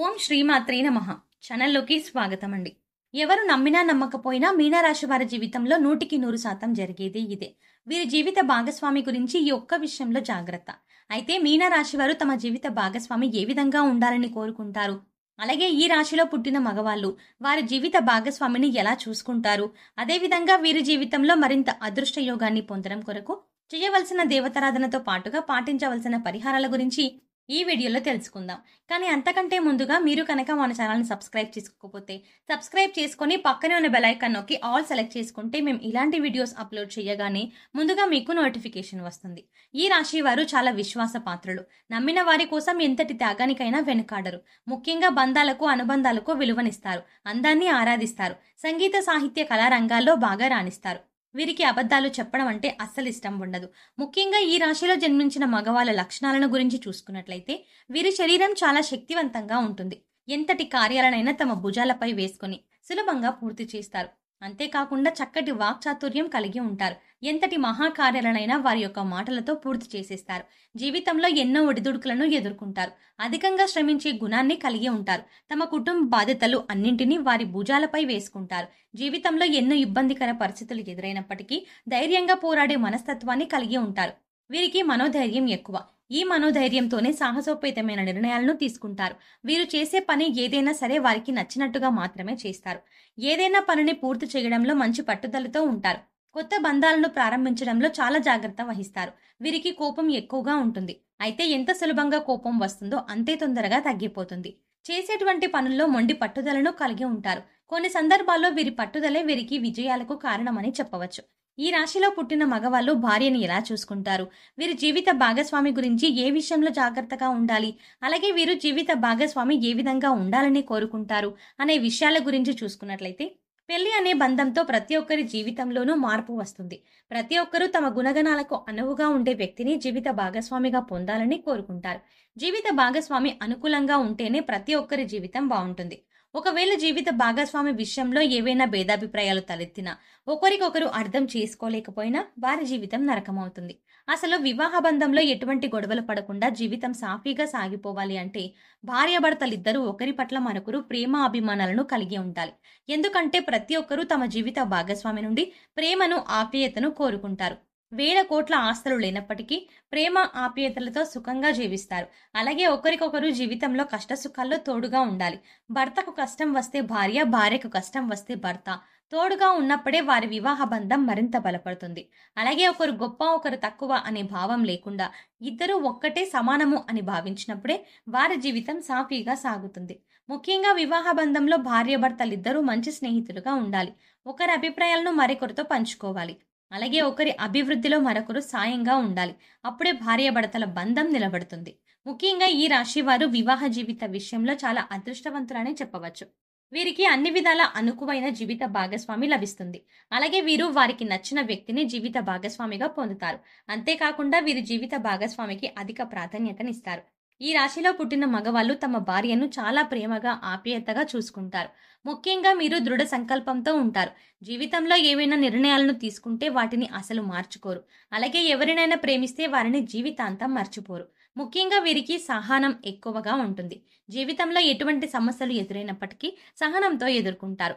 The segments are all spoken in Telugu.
ఓం శ్రీమాత్రే నమః. ఛానల్లోకి స్వాగతం అండి. ఎవరు నమ్మినా నమ్మకపోయినా మీనరాశి వారి జీవితంలో 100% జరిగేది ఇదే. వీరి జీవిత భాగస్వామి గురించి ఈ ఒక్క విషయంలో జాగ్రత్త. అయితే మీనరాశి వారు తమ జీవిత భాగస్వామి ఏ విధంగా ఉండాలని కోరుకుంటారు, అలాగే ఈ రాశిలో పుట్టిన మగవాళ్ళు వారి జీవిత భాగస్వామిని ఎలా చూసుకుంటారు, అదేవిధంగా వీరి జీవితంలో మరింత అదృష్ట యోగాన్ని పొందడం కొరకు చేయవలసిన దేవతారాధనతో పాటుగా పాటించవలసిన పరిహారాల గురించి ఈ వీడియోలో తెలుసుకుందాం. కానీ అంతకంటే ముందుగా మీరు కనుక మన ఛానల్ని సబ్స్క్రైబ్ చేసుకోకపోతే సబ్స్క్రైబ్ చేసుకొని పక్కనే ఉన్న బెల్ ఐకాన్ నొక్కి ఆల్ సెలెక్ట్ చేసుకుంటే మేము ఇలాంటి వీడియోస్ అప్లోడ్ చేయగానే ముందుగా మీకు నోటిఫికేషన్ వస్తుంది. ఈ రాశి వారు చాలా విశ్వాస పాత్రులు. నమ్మిన వారి కోసం ఎంతటి త్యాగానికైనా వెనుకాడరు. ముఖ్యంగా బంధాలకు అనుబంధాలకు విలువనిస్తారు. అందాన్ని ఆరాధిస్తారు. సంగీత సాహిత్య కళా రంగాల్లో బాగా రాణిస్తారు. వీరికి అబద్ధాలు చెప్పడం అంటే అస్సలు ఇష్టం ఉండదు. ముఖ్యంగా ఈ రాశిలో జన్మించిన మగవాళ్ళ లక్షణాలను గురించి చూసుకున్నట్లయితే వీరి శరీరం చాలా శక్తివంతంగా ఉంటుంది. ఎంతటి కార్యాలనైనా తమ భుజాలపై వేసుకొని సులభంగా పూర్తి చేస్తారు. అంతేకాకుండా చక్కటి వాక్చాతుర్యం కలిగి ఉంటారు. ఎంతటి మహాకార్యాలనైనా వారి యొక్క మాటలతో పూర్తి చేసేస్తారు. జీవితంలో ఎన్నో ఒడిదుడుకులను ఎదుర్కొంటారు. అధికంగా శ్రమించే గుణాన్ని కలిగి ఉంటారు. తమ కుటుంబ బాధ్యతలు అన్నింటినీ వారి భుజాలపై వేసుకుంటారు. జీవితంలో ఎన్నో ఇబ్బందికర పరిస్థితులు ఎదురైనప్పటికీ ధైర్యంగా పోరాడే మనస్తత్వాన్ని కలిగి ఉంటారు. వీరికి మనోధైర్యం ఎక్కువ. ఈ మనోధైర్యంతోనే సాహసోపేతమైన నిర్ణయాలను తీసుకుంటారు. వీరు చేసే పని ఏదైనా సరే వారికి నచ్చినట్టుగా మాత్రమే చేస్తారు. ఏదైనా పనిని పూర్తి చేయడంలో మంచి పట్టుదలతో ఉంటారు. కొత్త బంధాలను ప్రారంభించడంలో చాలా జాగ్రత్త వహిస్తారు. వీరికి కోపం ఎక్కువగా ఉంటుంది. అయితే ఎంత సులభంగా కోపం వస్తుందో అంతే తొందరగా తగ్గిపోతుంది. చేసేటువంటి పనుల్లో మొండి పట్టుదలను కలిగి ఉంటారు. కొన్ని సందర్భాల్లో వీరి పట్టుదలే వీరికి విజయాలకు కారణమని చెప్పవచ్చు. ఈ రాశిలో పుట్టిన మగవాళ్ళు భార్యని ఎలా చూసుకుంటారు, వీరి జీవిత భాగస్వామి గురించి ఏ విషయంలో జాగ్రత్తగా ఉండాలి, అలాగే వీరు జీవిత భాగస్వామి ఏ విధంగా ఉండాలని కోరుకుంటారు అనే విషయాల గురించి చూసుకున్నట్లయితే పెళ్లి అనే బంధంతో ప్రతి ఒక్కరి జీవితంలోనూ మార్పు వస్తుంది. ప్రతి ఒక్కరూ తమ గుణగణాలకు అనువుగా ఉండే వ్యక్తిని జీవిత భాగస్వామిగా పొందాలని కోరుకుంటారు. జీవిత భాగస్వామి అనుకూలంగా ఉంటేనే ప్రతి ఒక్కరి జీవితం బాగుంటుంది. ఒకవేళ జీవిత భాగస్వామి విషయంలో ఏవైనా భేదాభిప్రాయాలు తలెత్తినా, ఒకరికొకరు అర్థం చేసుకోలేకపోయినా వారి జీవితం నరకమవుతుంది. అసలు వివాహ బంధంలో ఎటువంటి గొడవలు పడకుండా జీవితం సాఫీగా సాగిపోవాలి అంటే భార్యాభర్తలిద్దరూ ఒకరి పట్ల మరొకరు ప్రేమ అభిమానాలను కలిగి ఉండాలి. ఎందుకంటే ప్రతి ఒక్కరూ తమ జీవిత భాగస్వామి నుండి ప్రేమను ఆప్యాయతను కోరుకుంటారు. వేల కోట్ల ఆస్తులు లేనప్పటికీ ప్రేమ ఆప్యాయతలతో సుఖంగా జీవిస్తారు. అలాగే ఒకరికొకరు జీవితంలో కష్ట సుఖాల్లో తోడుగా ఉండాలి. భర్తకు కష్టం వస్తే భార్య, భార్యకు కష్టం వస్తే భర్త తోడుగా ఉన్నప్పుడే వారి వివాహ బంధం మరింత బలపడుతుంది. అలాగే ఒకరు గొప్ప ఒకరు తక్కువ అనే భావం లేకుండా ఇద్దరూ ఒక్కటే సమానము అని భావించినప్పుడే వారి జీవితం సాఫీగా సాగుతుంది. ముఖ్యంగా వివాహ బంధంలో భార్యాభర్తలిద్దరూ మంచి స్నేహితులుగా ఉండాలి. ఒకరి అభిప్రాయాలను మరొకరితో పంచుకోవాలి. అలాగే ఒకరి అభివృద్ధిలో మరొకరు సాయంగా ఉండాలి. అప్పుడే భార్యాభర్తల బంధం నిలబడుతుంది. ముఖ్యంగా ఈ రాశి వారు వివాహ జీవిత విషయంలో చాలా అదృష్టవంతులని చెప్పవచ్చు. వీరికి అన్ని విధాల అనుకువైన జీవిత భాగస్వామి లభిస్తుంది. అలాగే వీరు వారికి నచ్చిన వ్యక్తిని జీవిత భాగస్వామిగా పొందుతారు. అంతేకాకుండా వీరి జీవిత భాగస్వామికి అధిక ప్రాధాన్యతనిస్తారు. ఈ రాశిలో పుట్టిన మగవాళ్ళు తమ భార్యను చాలా ప్రేమగా ఆప్యాయతగా చూసుకుంటారు. ముఖ్యంగా మీరు దృఢ సంకల్పంతో ఉంటారు. జీవితంలో ఏవైనా నిర్ణయాలను తీసుకుంటే వాటిని అసలు మార్చుకోరు. అలాగే ఎవరినైనా ప్రేమిస్తే వారిని జీవితాంతం మర్చిపోరు. ముఖ్యంగా వీరికి సహనం ఎక్కువగా ఉంటుంది. జీవితంలో ఎటువంటి సమస్యలు ఎదురైనప్పటికీ సహనంతో ఎదుర్కొంటారు.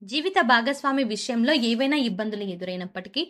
జీవిత భాగస్వామి విషయంలో ఏవైనా ఇబ్బందులు ఎదురైనప్పటికీ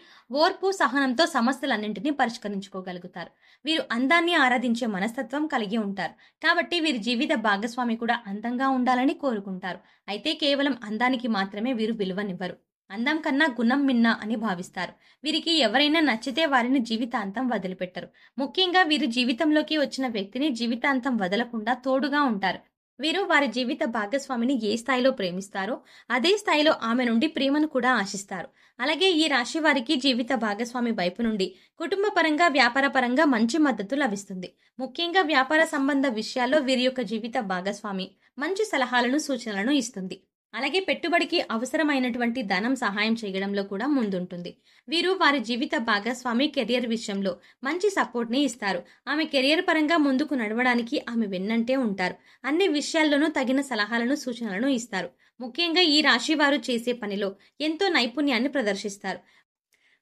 ఓర్పు సహనంతో సమస్యలన్నింటినీ పరిష్కరించుకోగలుగుతారు. వీరు అందాన్ని ఆరాధించే మనస్తత్వం కలిగి ఉంటారు. కాబట్టి వీరి జీవిత భాగస్వామి కూడా అందంగా ఉండాలని కోరుకుంటారు. అయితే కేవలం అందానికి మాత్రమే వీరు విలువనివ్వరు. అందం కన్నా గుణం మిన్న అని భావిస్తారు. వీరికి ఎవరైనా నచ్చితే వారిని జీవితాంతం వదిలిపెట్టరు. ముఖ్యంగా వీరు జీవితంలోకి వచ్చిన వ్యక్తిని జీవితాంతం వదలకుండా తోడుగా ఉంటారు. వీరు వారి జీవిత భాగస్వామిని ఏ స్థాయిలో ప్రేమిస్తారో అదే స్థాయిలో ఆమె నుండి ప్రేమను కూడా ఆశిస్తారు. అలాగే ఈ రాశి వారికి జీవిత భాగస్వామి వైపు నుండి కుటుంబ పరంగా, వ్యాపార పరంగా మంచి మద్దతు లభిస్తుంది. ముఖ్యంగా వ్యాపార సంబంధ విషయాల్లో వీరి యొక్క జీవిత భాగస్వామి మంచి సలహాలను, సూచనలను ఇస్తుంది. అలాగే పెట్టుబడికి అవసరమైనటువంటి ధనం సహాయం చేయడంలో కూడా ముందుంటుంది. వీరు వారి జీవిత భాగస్వామి కెరియర్ విషయంలో మంచి సపోర్ట్ని ఇస్తారు. ఆమె కెరియర్ పరంగా ముందుకు నడవడానికి ఆమె వెన్నంటే ఉంటారు. అన్ని విషయాల్లోనూ తగిన సలహాలను, సూచనలను ఇస్తారు. ముఖ్యంగా ఈ రాశి వారు చేసే పనిలో ఎంతో నైపుణ్యాన్ని ప్రదర్శిస్తారు.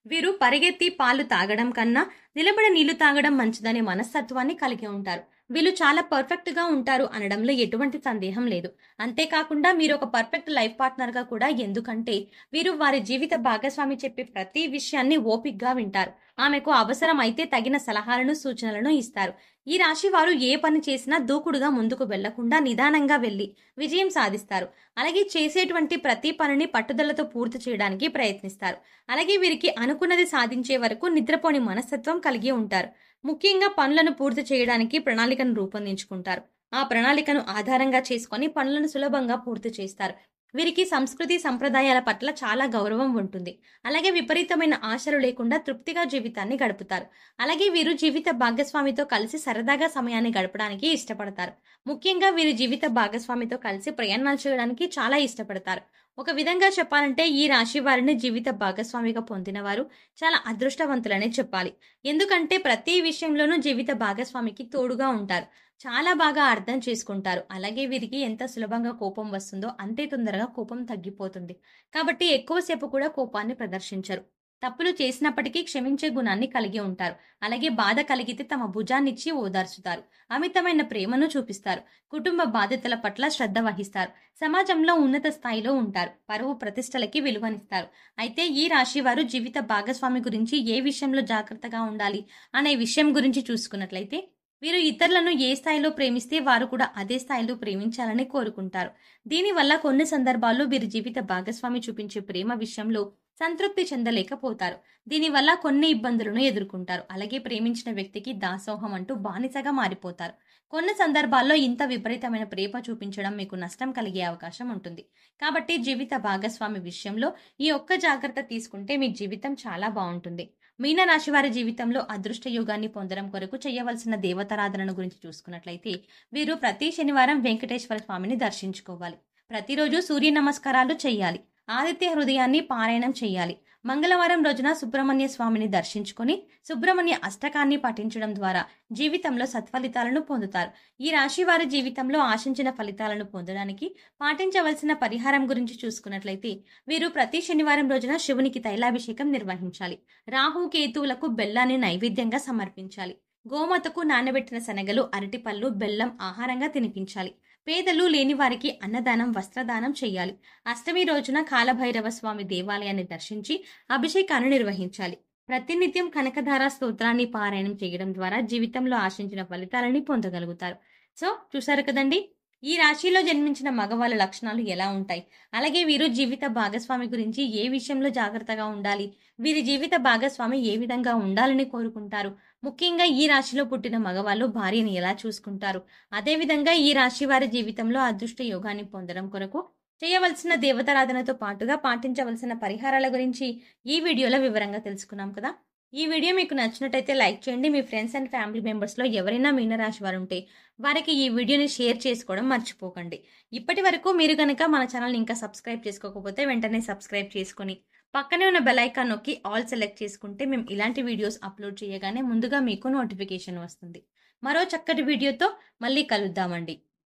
వీరు పరిగెత్తి పాలు తాగడం కన్నా నిలబడి నీళ్లు తాగడం మంచిదనే మనస్తత్వాన్ని కలిగి ఉంటారు. వీళ్ళు చాలా పర్ఫెక్ట్‌గా ఉంటారు అనడంలో ఎటువంటి సందేహం లేదు. అంతేకాకుండా మీరొక పర్ఫెక్ట్ లైఫ్ పార్ట్నర్‌గా కూడా ఎందుకంటే, వీరు వారి జీవిత భాగస్వామి చెప్పే ప్రతి విషయాన్ని ఓపికగా వింటారు. ఆమెకు అవసరమైతే తగిన సలహాలను, సూచనలను ఇస్తారు. ఈ రాశి వారు ఏ పని చేసినా దూకుడుగా ముందుకు వెళ్లకుండా నిదానంగా వెళ్లి విజయం సాధిస్తారు. అలాగే చేసేటువంటి ప్రతి పనిని పట్టుదలతో పూర్తి చేయడానికి ప్రయత్నిస్తారు. అలాగే వీరికి అనుకున్నది సాధించే వరకు నిద్రపోని మనస్తత్వం కలిగి ఉంటారు. ముఖ్యంగా పనులను పూర్తి చేయడానికి ప్రణాళికను రూపొందించుకుంటారు. ఆ ప్రణాళికను ఆధారంగా చేసుకొని పనులను సులభంగా పూర్తి చేస్తారు. వీరికి సంస్కృతి సంప్రదాయాల పట్ల చాలా గౌరవం ఉంటుంది. అలాగే విపరీతమైన ఆశలు లేకుండా తృప్తిగా జీవితాన్ని గడుపుతారు. అలాగే వీరు జీవిత భాగస్వామితో కలిసి సరదాగా సమయాన్ని గడపడానికి ఇష్టపడతారు. ముఖ్యంగా వీరి జీవిత భాగస్వామితో కలిసి ప్రయాణాలు చేయడానికి చాలా ఇష్టపడతారు. ఒక విధంగా చెప్పాలంటే ఈ రాశి వారిని జీవిత భాగస్వామిగా పొందినవారు చాలా అదృష్టవంతులనే చెప్పాలి. ఎందుకంటే ప్రతి విషయంలోనూ జీవిత భాగస్వామికి తోడుగా ఉంటారు. చాలా బాగా అర్థం చేసుకుంటారు. అలాగే వీరికి ఎంత సులభంగా కోపం వస్తుందో అంతే తొందరగా కోపం తగ్గిపోతుంది. కాబట్టి ఎక్కువ సేపు కూడా కోపాన్ని ప్రదర్శించరు. తప్పులు చేసినప్పటికీ క్షమించే గుణాన్ని కలిగి ఉంటారు. అలాగే బాధ కలిగితే తమ భుజాన్నిచ్చి ఓదార్చుతారు. అమితమైన ప్రేమను చూపిస్తారు. కుటుంబ బాధ్యతల పట్ల శ్రద్ధ వహిస్తారు. సమాజంలో ఉన్నత స్థాయిలో ఉంటారు. పరువు ప్రతిష్టలకి విలువనిస్తారు. అయితే ఈ రాశి వారు జీవిత భాగస్వామి గురించి ఏ విషయంలో జాగ్రత్తగా ఉండాలి అనే విషయం గురించి చూసుకున్నట్లయితే, వీరు ఇతరులను ఏ స్థాయిలో ప్రేమిస్తే వారు కూడా అదే స్థాయిలో ప్రేమించాలని కోరుకుంటారు. దీనివల్ల కొన్ని సందర్భాల్లో వీరి జీవిత భాగస్వామి చూపించే ప్రేమ విషయంలో సంతృప్తి చెందలేకపోతారు. దీనివల్ల కొన్ని ఇబ్బందులను ఎదుర్కొంటారు. అలాగే ప్రేమించిన వ్యక్తికి దాసోహం అంటూ బానిసగా మారిపోతారు. కొన్ని సందర్భాల్లో ఇంత విపరీతమైన ప్రేమ చూపించడం మీకు నష్టం కలిగే అవకాశం ఉంటుంది. కాబట్టి జీవిత భాగస్వామి విషయంలో ఈ ఒక్క జాగ్రత్త తీసుకుంటే మీ జీవితం చాలా బాగుంటుంది. మీనరాశి వారి జీవితంలో అదృష్ట యోగాన్ని పొందడం కొరకు చేయవలసిన దేవతారాధనను గురించి చూసుకున్నట్లయితే, వీరు ప్రతి శనివారం వెంకటేశ్వర స్వామిని దర్శించుకోవాలి. ప్రతిరోజు సూర్య నమస్కారాలు చేయాలి. ఆదిత్య హృదయాన్ని పారాయణం చేయాలి. మంగళవారం రోజున సుబ్రహ్మణ్య స్వామిని దర్శించుకొని సుబ్రహ్మణ్య అష్టకాన్ని పఠించడం ద్వారా జీవితంలో సత్ఫలితాలను పొందుతారు. ఈ రాశి వారి జీవితంలో ఆశించిన ఫలితాలను పొందడానికి పాటించవలసిన పరిహారం గురించి చూసుకున్నట్లయితే, వీరు ప్రతి శనివారం రోజున శివునికి తైలాభిషేకం నిర్వహించాలి. రాహు కేతువులకు బెల్లాన్ని నైవేద్యంగా సమర్పించాలి. గోమాతకు నానబెట్టిన శనగలు, అరటిపళ్ళు, బెల్లం ఆహారంగా తినిపించాలి. పేదలు లేని వారికి అన్నదానం, వస్త్రదానం చేయాలి. అష్టమి రోజున కాలభైరవ స్వామి దేవాలయాన్ని దర్శించి అభిషేకాన్ని నిర్వహించాలి. ప్రతినిత్యం కనకధార స్తోత్రాన్ని పారాయణం చేయడం ద్వారా జీవితంలో ఆశించిన ఫలితాలని పొందగలుగుతారు. సో చూసారు కదండి, ఈ రాశిలో జన్మించిన మగవాళ్ళ లక్షణాలు ఎలా ఉంటాయి, అలాగే వీరు జీవిత భాగస్వామి గురించి ఏ విషయంలో జాగ్రత్తగా ఉండాలి, వీరి జీవిత భాగస్వామి ఏ విధంగా ఉండాలని కోరుకుంటారు, ముఖ్యంగా ఈ రాశిలో పుట్టిన మగవాళ్ళు భార్యని ఎలా చూసుకుంటారు, అదేవిధంగా ఈ రాశి వారి జీవితంలో అదృష్ట యోగాన్ని పొందడం కొరకు చేయవలసిన దేవతారాధనతో పాటుగా పాటించవలసిన పరిహారాల గురించి ఈ వీడియోలో వివరంగా తెలుసుకున్నాం కదా. ఈ వీడియో మీకు నచ్చినట్టయితే లైక్ చేయండి. మీ ఫ్రెండ్స్ అండ్ ఫ్యామిలీ మెంబర్స్లో ఎవరైనా మీనరాశి వారు ఉంటే వారికి ఈ వీడియోని షేర్ చేసుకోవడం మర్చిపోకండి. ఇప్పటి వరకు మీరు కనుక మన ఛానల్ని ఇంకా సబ్స్క్రైబ్ చేసుకోకపోతే వెంటనే సబ్స్క్రైబ్ చేసుకొని పక్కనే ఉన్న బెల్ ఐకాన్ నొక్కి ఆల్ సెలెక్ట్ చేసుకుంటే మేము ఇలాంటి వీడియోస్ అప్లోడ్ చేయగానే ముందుగా మీకు నోటిఫికేషన్ వస్తుంది. మరో చక్కటి వీడియోతో మళ్ళీ కలుద్దామండి.